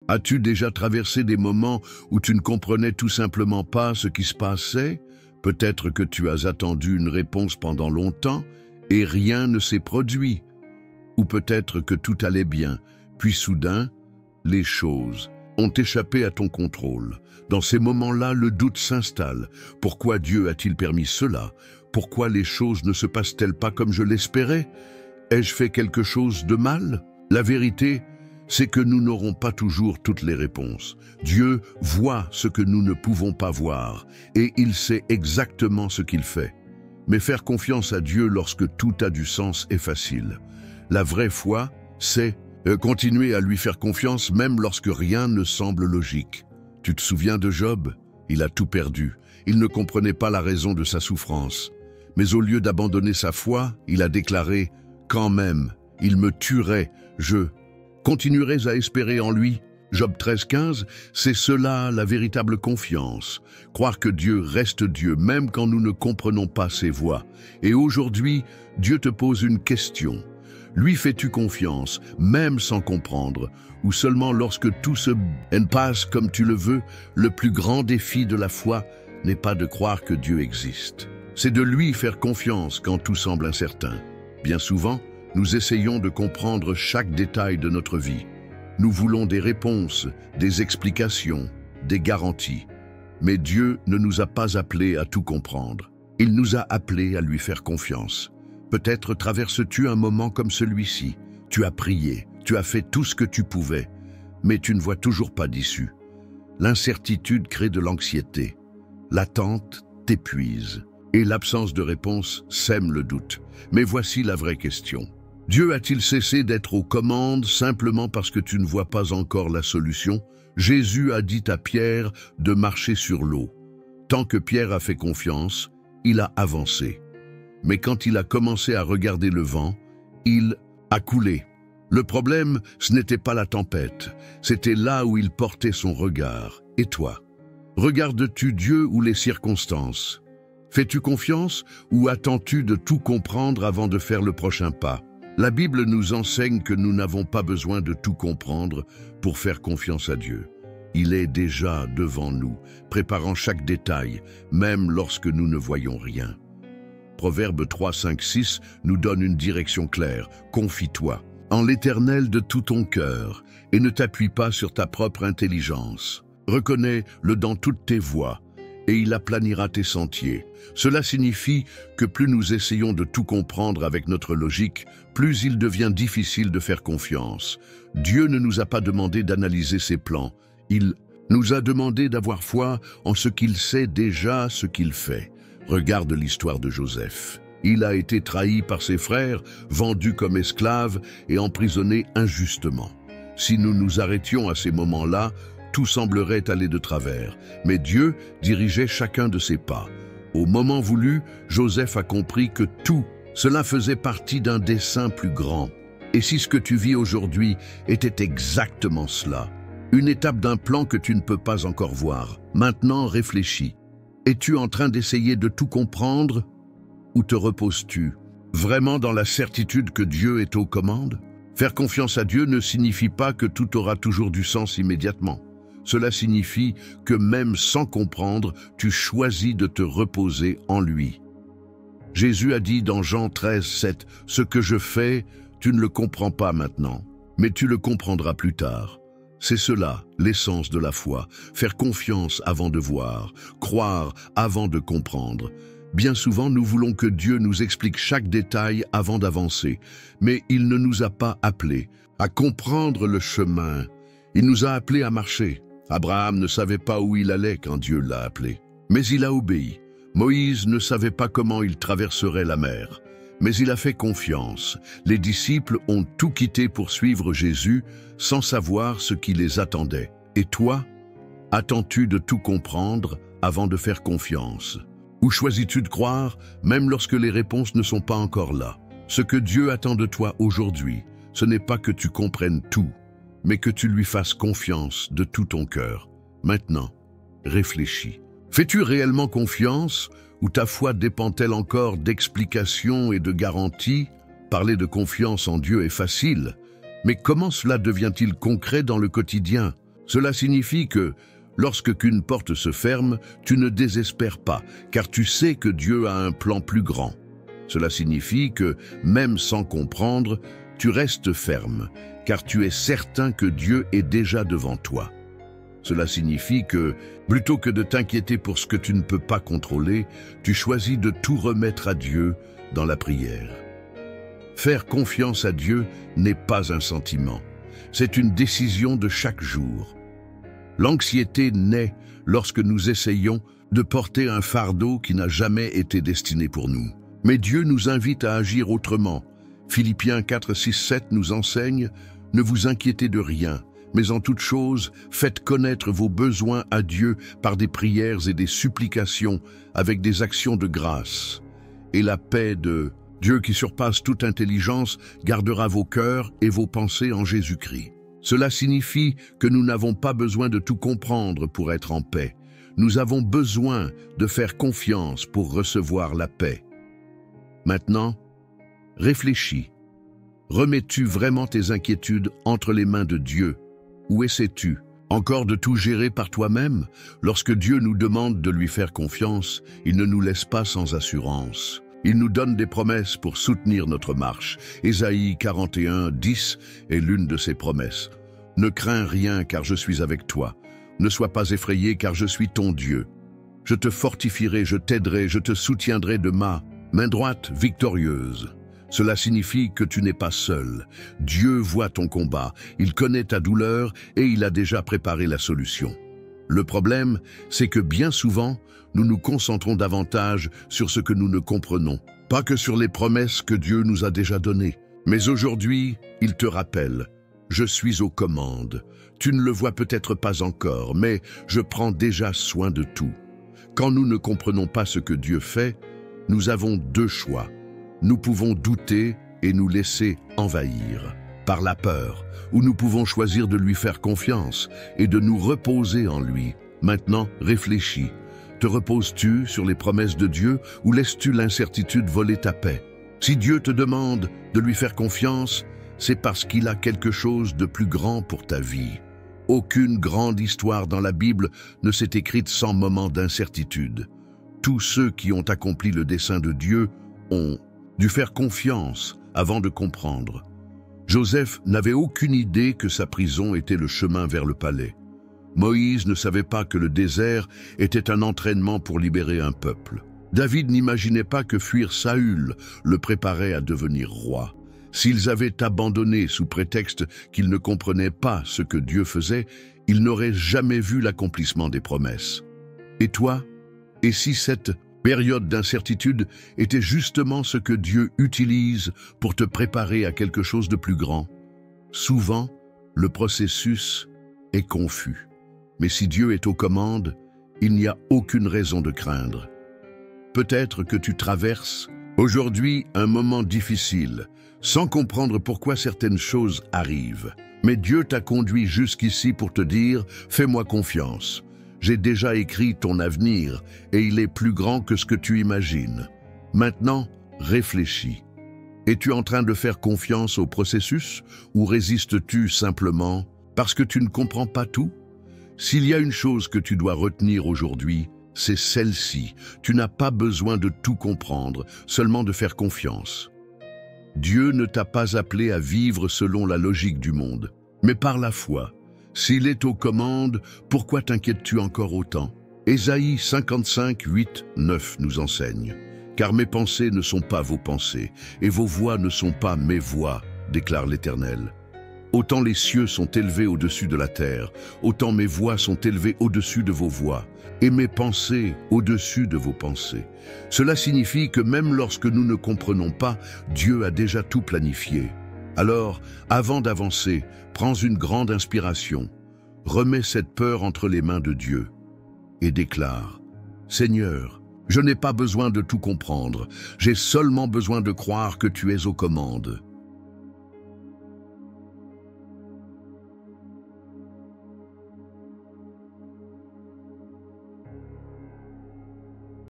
As-tu déjà traversé des moments où tu ne comprenais tout simplement pas ce qui se passait? Peut-être que tu as attendu une réponse pendant longtemps et rien ne s'est produit. Ou peut-être que tout allait bien, puis soudain, les choses ont échappé à ton contrôle. Dans ces moments-là, le doute s'installe. Pourquoi Dieu a-t-il permis cela? Pourquoi les choses ne se passent-elles pas comme je l'espérais? Ai-je fait quelque chose de mal? La vérité, c'est que nous n'aurons pas toujours toutes les réponses. Dieu voit ce que nous ne pouvons pas voir, et il sait exactement ce qu'il fait. Mais faire confiance à Dieu lorsque tout a du sens est facile. La vraie foi, c'est continuer à lui faire confiance même lorsque rien ne semble logique. Tu te souviens de Job? Il a tout perdu. Il ne comprenait pas la raison de sa souffrance. Mais au lieu d'abandonner sa foi, il a déclaré « Quand même, il me tuerait, je continuerai à espérer en lui ». Job 13,15, c'est cela la véritable confiance. Croire que Dieu reste Dieu, même quand nous ne comprenons pas ses voies. Et aujourd'hui, Dieu te pose une question. Lui fais-tu confiance, même sans comprendre, ou seulement lorsque tout se passe comme tu le veux? Le plus grand défi de la foi n'est pas de croire que Dieu existe. C'est de lui faire confiance quand tout semble incertain. Bien souvent, nous essayons de comprendre chaque détail de notre vie. Nous voulons des réponses, des explications, des garanties. Mais Dieu ne nous a pas appelés à tout comprendre. Il nous a appelés à lui faire confiance. Peut-être traverses-tu un moment comme celui-ci. Tu as prié, tu as fait tout ce que tu pouvais, mais tu ne vois toujours pas d'issue. L'incertitude crée de l'anxiété. L'attente t'épuise. Et l'absence de réponse sème le doute. Mais voici la vraie question. Dieu a-t-il cessé d'être aux commandes simplement parce que tu ne vois pas encore la solution? Jésus a dit à Pierre de marcher sur l'eau. Tant que Pierre a fait confiance, il a avancé. Mais quand il a commencé à regarder le vent, il a coulé. Le problème, ce n'était pas la tempête, c'était là où il portait son regard. Et toi? Regardes-tu Dieu ou les circonstances? Fais-tu confiance ou attends-tu de tout comprendre avant de faire le prochain pas? La Bible nous enseigne que nous n'avons pas besoin de tout comprendre pour faire confiance à Dieu. Il est déjà devant nous, préparant chaque détail, même lorsque nous ne voyons rien. Proverbe 3, 5, 6 nous donne une direction claire. Confie-toi en l'Éternel de tout ton cœur et ne t'appuie pas sur ta propre intelligence. Reconnais-le dans toutes tes voies et il aplanira tes sentiers. Cela signifie que plus nous essayons de tout comprendre avec notre logique, plus il devient difficile de faire confiance. Dieu ne nous a pas demandé d'analyser ses plans. Il nous a demandé d'avoir foi en ce qu'il sait déjà ce qu'il fait. Regarde l'histoire de Joseph. Il a été trahi par ses frères, vendu comme esclave et emprisonné injustement. Si nous nous arrêtions à ces moments-là, tout semblerait aller de travers. Mais Dieu dirigeait chacun de ses pas. Au moment voulu, Joseph a compris que tout cela faisait partie d'un dessein plus grand. Et si ce que tu vis aujourd'hui était exactement cela, une étape d'un plan que tu ne peux pas encore voir, maintenant réfléchis. Es-tu en train d'essayer de tout comprendre ou te reposes-tu vraiment dans la certitude que Dieu est aux commandes? Faire confiance à Dieu ne signifie pas que tout aura toujours du sens immédiatement. Cela signifie que même sans comprendre, tu choisis de te reposer en lui. Jésus a dit dans Jean 13, 7, « Ce que je fais, tu ne le comprends pas maintenant, mais tu le comprendras plus tard. » C'est cela, l'essence de la foi, faire confiance avant de voir, croire avant de comprendre. Bien souvent, nous voulons que Dieu nous explique chaque détail avant d'avancer, mais il ne nous a pas appelés à comprendre le chemin. Il nous a appelés à marcher. Abraham ne savait pas où il allait quand Dieu l'a appelé, mais il a obéi. Moïse ne savait pas comment il traverserait la mer, mais il a fait confiance. Les disciples ont tout quitté pour suivre Jésus sans savoir ce qui les attendait. Et toi, attends-tu de tout comprendre avant de faire confiance? Ou choisis-tu de croire, même lorsque les réponses ne sont pas encore là? Ce que Dieu attend de toi aujourd'hui, ce n'est pas que tu comprennes tout, mais que tu lui fasses confiance de tout ton cœur. Maintenant, réfléchis. Fais-tu réellement confiance ou ta foi dépend-elle encore d'explications et de garanties? Parler de confiance en Dieu est facile, mais comment cela devient-il concret dans le quotidien? Cela signifie que, lorsque qu'une porte se ferme, tu ne désespères pas, car tu sais que Dieu a un plan plus grand. Cela signifie que, même sans comprendre, tu restes ferme, car tu es certain que Dieu est déjà devant toi. Cela signifie que, plutôt que de t'inquiéter pour ce que tu ne peux pas contrôler, tu choisis de tout remettre à Dieu dans la prière. Faire confiance à Dieu n'est pas un sentiment, c'est une décision de chaque jour. L'anxiété naît lorsque nous essayons de porter un fardeau qui n'a jamais été destiné pour nous. Mais Dieu nous invite à agir autrement. Philippiens 4, 6, 7 nous enseigne « Ne vous inquiétez de rien, mais en toute chose, faites connaître vos besoins à Dieu par des prières et des supplications avec des actions de grâce. Et la paix de Dieu qui surpasse toute intelligence gardera vos cœurs et vos pensées en Jésus-Christ. » Cela signifie que nous n'avons pas besoin de tout comprendre pour être en paix. Nous avons besoin de faire confiance pour recevoir la paix. Maintenant, réfléchis. Remets-tu vraiment tes inquiétudes entre les mains de Dieu? Ou essaies-tu encore de tout gérer par toi-même? Lorsque Dieu nous demande de lui faire confiance, il ne nous laisse pas sans assurance. Il nous donne des promesses pour soutenir notre marche. Ésaïe 41, 10 est l'une de ces promesses. « Ne crains rien car je suis avec toi. Ne sois pas effrayé car je suis ton Dieu. Je te fortifierai, je t'aiderai, je te soutiendrai de ma main droite victorieuse. » Cela signifie que tu n'es pas seul. Dieu voit ton combat, il connaît ta douleur et il a déjà préparé la solution. Le problème, c'est que bien souvent, nous nous concentrons davantage sur ce que nous ne comprenons, pas que sur les promesses que Dieu nous a déjà données. Mais aujourd'hui, il te rappelle, je suis aux commandes. Tu ne le vois peut-être pas encore, mais je prends déjà soin de tout. Quand nous ne comprenons pas ce que Dieu fait, nous avons deux choix. Nous pouvons douter et nous laisser envahir par la peur, ou nous pouvons choisir de lui faire confiance et de nous reposer en lui. Maintenant, réfléchis. Te reposes-tu sur les promesses de Dieu ou laisses-tu l'incertitude voler ta paix? Si Dieu te demande de lui faire confiance, c'est parce qu'il a quelque chose de plus grand pour ta vie. Aucune grande histoire dans la Bible ne s'est écrite sans moment d'incertitude. Tous ceux qui ont accompli le dessein de Dieu ont dû faire confiance avant de comprendre. Joseph n'avait aucune idée que sa prison était le chemin vers le palais. Moïse ne savait pas que le désert était un entraînement pour libérer un peuple. David n'imaginait pas que fuir Saül le préparait à devenir roi. S'ils avaient abandonné sous prétexte qu'ils ne comprenaient pas ce que Dieu faisait, ils n'auraient jamais vu l'accomplissement des promesses. Et toi? Et si cette période d'incertitude était justement ce que Dieu utilise pour te préparer à quelque chose de plus grand? Souvent, le processus est confus. Mais si Dieu est aux commandes, il n'y a aucune raison de craindre. Peut-être que tu traverses aujourd'hui un moment difficile, sans comprendre pourquoi certaines choses arrivent. Mais Dieu t'a conduit jusqu'ici pour te dire « Fais-moi confiance ». J'ai déjà écrit ton avenir et il est plus grand que ce que tu imagines. Maintenant, réfléchis. Es-tu en train de faire confiance au processus ou résistes-tu simplement parce que tu ne comprends pas tout? S'il y a une chose que tu dois retenir aujourd'hui, c'est celle-ci. Tu n'as pas besoin de tout comprendre, seulement de faire confiance. Dieu ne t'a pas appelé à vivre selon la logique du monde, mais par la foi. S'il est aux commandes, pourquoi t'inquiètes-tu encore autant? Ésaïe 55, 8, 9 nous enseigne. « Car mes pensées ne sont pas vos pensées, et vos voix ne sont pas mes voix, déclare l'Éternel. Autant les cieux sont élevés au-dessus de la terre, autant mes voix sont élevées au-dessus de vos voix, et mes pensées au-dessus de vos pensées. » Cela signifie que même lorsque nous ne comprenons pas, Dieu a déjà tout planifié. Alors, avant d'avancer, prends une grande inspiration, remets cette peur entre les mains de Dieu et déclare « Seigneur, je n'ai pas besoin de tout comprendre, j'ai seulement besoin de croire que tu es aux commandes.